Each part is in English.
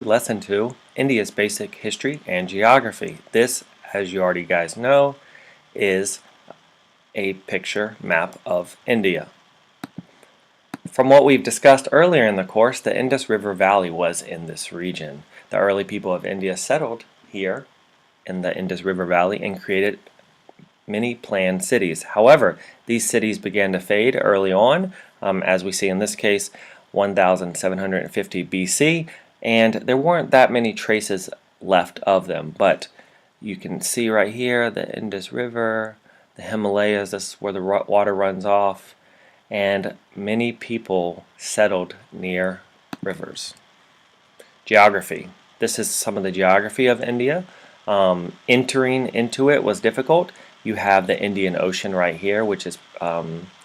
Lesson 2, India's Basic History and Geography. This, as you already guys know, is a picture map of India. From what we've discussed earlier in the course, the Indus River Valley was in this region. The early people of India settled here in the Indus River Valley and created many planned cities. However, these cities began to fade early on, as we see in this case, 1750 BC, and there weren't that many traces left of them. But you can see right here the Indus River, the Himalayas, this is where the water runs off, and many people settled near rivers. Geography. This is some of the geography of India. Entering into it was difficult. You have the Indian Ocean right here, which is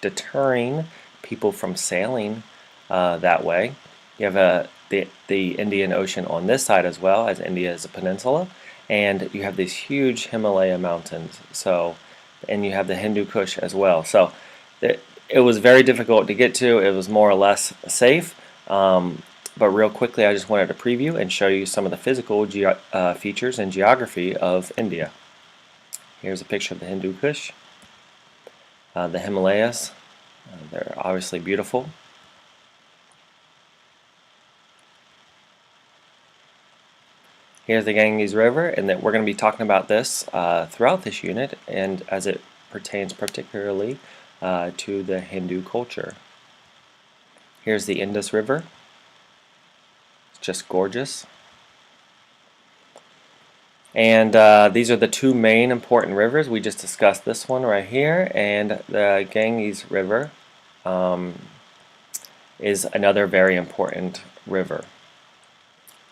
deterring people from sailing that way. You have the Indian Ocean on this side as well, as India is a peninsula, and you have these huge Himalaya mountains. And you have the Hindu Kush as well. So it was very difficult to get to. It was more or less safe. But real quickly, I just wanted to preview and show you some of the physical features and geography of India. Here's a picture of the Hindu Kush, the Himalayas. They're obviously beautiful. Here's the Ganges River, and that we're going to be talking about this throughout this unit, and as it pertains particularly to the Hindu culture. Here's the Indus River. It's just gorgeous. And these are the two main important rivers. We just discussed this one right here, and the Ganges River is another very important river.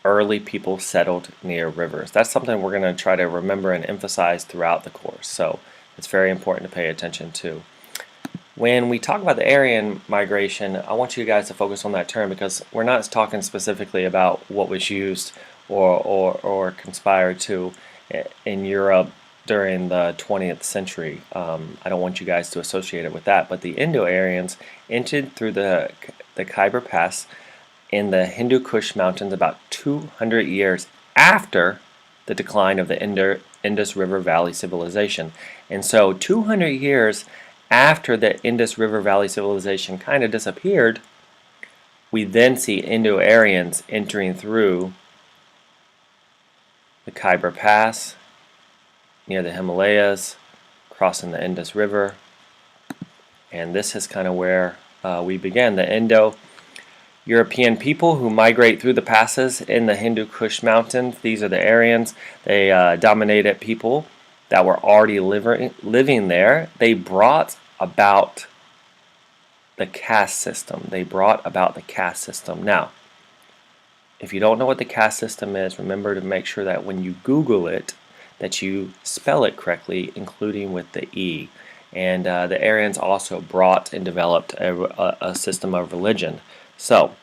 Early people settled near rivers. That's something we're going to try to remember and emphasize throughout the course, so it's very important to pay attention to. When we talk about the Aryan migration, I want you guys to focus on that term because we're not talking specifically about what was used or conspired to in Europe during the 20th century. I don't want you guys to associate it with that, but the Indo-Aryans entered through the Khyber Pass in the Hindu Kush Mountains about 200 years after the decline of the Indus River Valley civilization. And so 200 years after the Indus River Valley civilization kind of disappeared, we then see Indo-Aryans entering through the Khyber Pass near the Himalayas, crossing the Indus River, and this is kind of where we began. The Indo-European people who migrate through the passes in the Hindu Kush Mountains, these are the Aryans. They dominated people that were already living there. They brought about the caste system. Now, if you don't know what the caste system is, remember to make sure that when you Google it, that you spell it correctly, including with the E. And the Aryans also brought and developed a system of religion. So,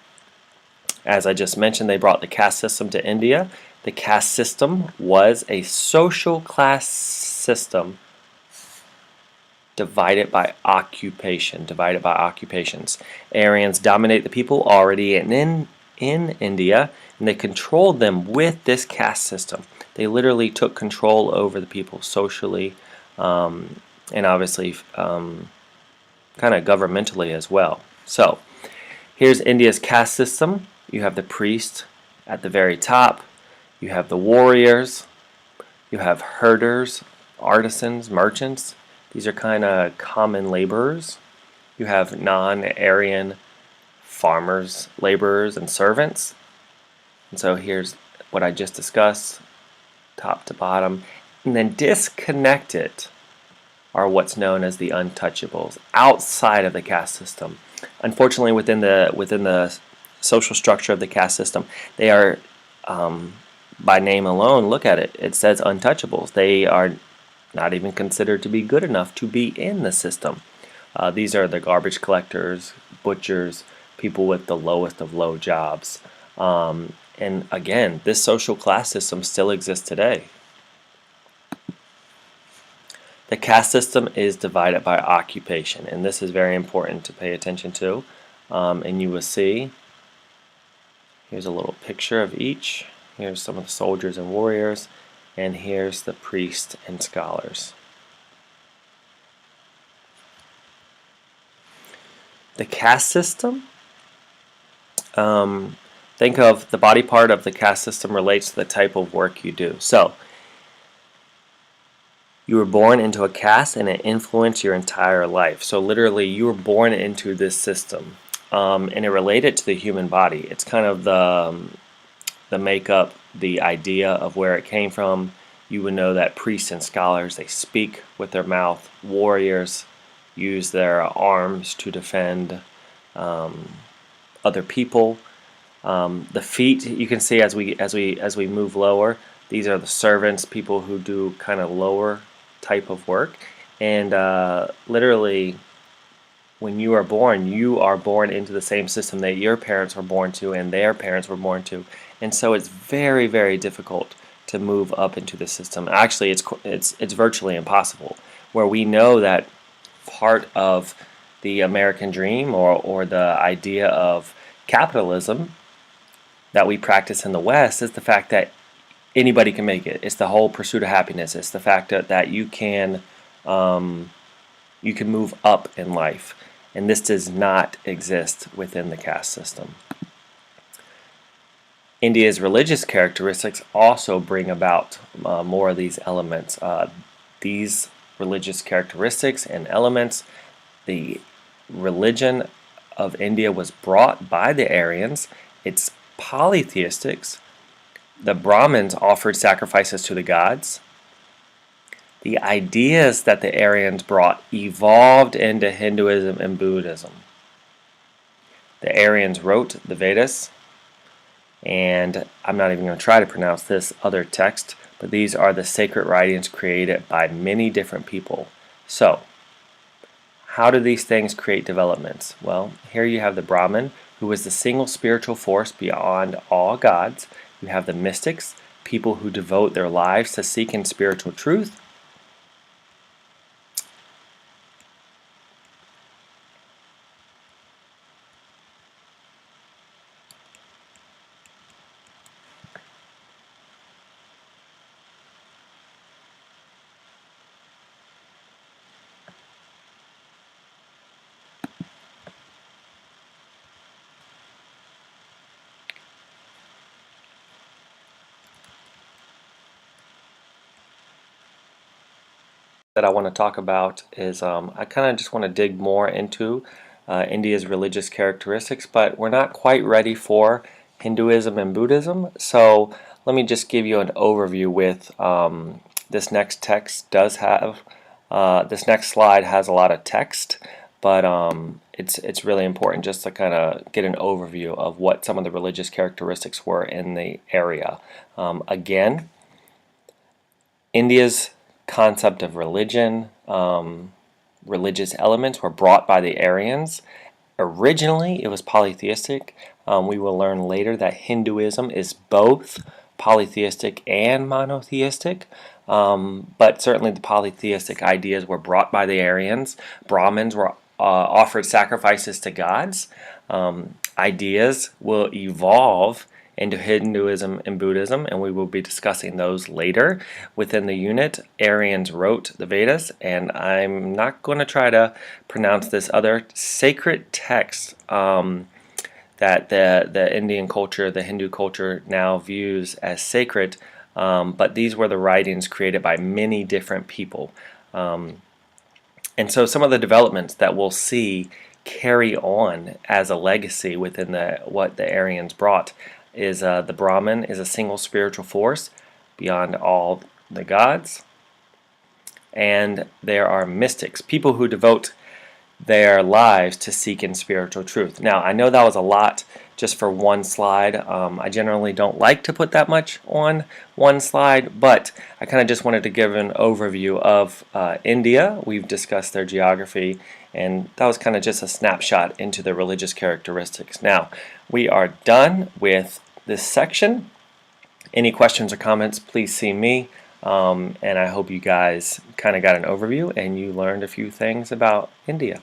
as I just mentioned, they brought the caste system to India. The caste system was a social class system divided by occupations. Aryans dominate the people already in India, and they controlled them with this caste system. They literally took control over the people socially, and obviously kind of governmentally as well. So here's India's caste system. You have the priest at the very top. You have the warriors. You have herders, artisans, merchants. These are kind of common laborers. You have non-Aryan farmers, laborers, and servants. And so here's what I just discussed, top to bottom. And then disconnected are what's known as the untouchables, outside of the caste system. Unfortunately, within the social structure of the caste system, they are, by name alone, look at it, it says untouchables. They are not even considered to be good enough to be in the system. These are the garbage collectors, butchers, people with the lowest of low jobs. And again, this social class system still exists today. The caste system is divided by occupation, and this is very important to pay attention to. And you will see Here's a little picture of each. Here's some of the soldiers and warriors, and here's the priests and scholars. The caste system. Think of the body part of the caste system relates to the type of work you do. So, you were born into a caste and it influenced your entire life. So literally you were born into this system, and it related to the human body. It's kind of the makeup, the idea of where it came from. You would know that priests and scholars, they speak with their mouth. Warriors use their arms to defend other people. The feet, you can see as we move lower, these are the servants, people who do kind of lower type of work. And literally, when you are born into the same system that your parents were born to and their parents were born to. And so it's very, very difficult to move up into the system. Actually, it's virtually impossible. Where we know that part of the American dream or the idea of capitalism that we practice in the West is the fact that anybody can make it. It's the whole pursuit of happiness. It's the fact that you can move up in life, and this does not exist within the caste system. India's religious characteristics also bring about more of these elements. These religious characteristics and elements, the religion of India was brought by the Aryans. It's polytheistic. The Brahmins offered sacrifices to the gods. The ideas that the Aryans brought evolved into Hinduism and Buddhism. The Aryans wrote the Vedas, and I'm not even going to try to pronounce this other text, but these are the sacred writings created by many different people. So, how do these things create developments? Well, here you have the Brahmin, who is the single spiritual force beyond all gods. You have the mystics, people who devote their lives to seeking spiritual truth. That I want to talk about is I kind of just want to dig more into India's religious characteristics, but we're not quite ready for Hinduism and Buddhism. So let me just give you an overview with this next text does have this next slide has a lot of text, but it's really important just to kind of get an overview of what some of the religious characteristics were in the area. Again, India's concept of religion, religious elements were brought by the Aryans. Originally, it was polytheistic. We will learn later that Hinduism is both polytheistic and monotheistic, but certainly the polytheistic ideas were brought by the Aryans. Brahmins were offered sacrifices to gods. Ideas will evolve into Hinduism and Buddhism, and we will be discussing those later within the unit. Aryans wrote the Vedas, and I'm not going to try to pronounce this other sacred text that the Indian culture, the Hindu culture now views as sacred, but these were the writings created by many different people. And so some of the developments that we'll see carry on as a legacy within what the Aryans brought is the Brahmin is a single spiritual force beyond all the gods. And there are mystics, people who devote their lives to seeking spiritual truth. Now, I know that was a lot just for one slide. I generally don't like to put that much on one slide, but I kind of just wanted to give an overview of India. We've discussed their geography, and that was kind of just a snapshot into the religious characteristics. Now, we are done with this section. Any questions or comments, please see me. And I hope you guys kind of got an overview and you learned a few things about India.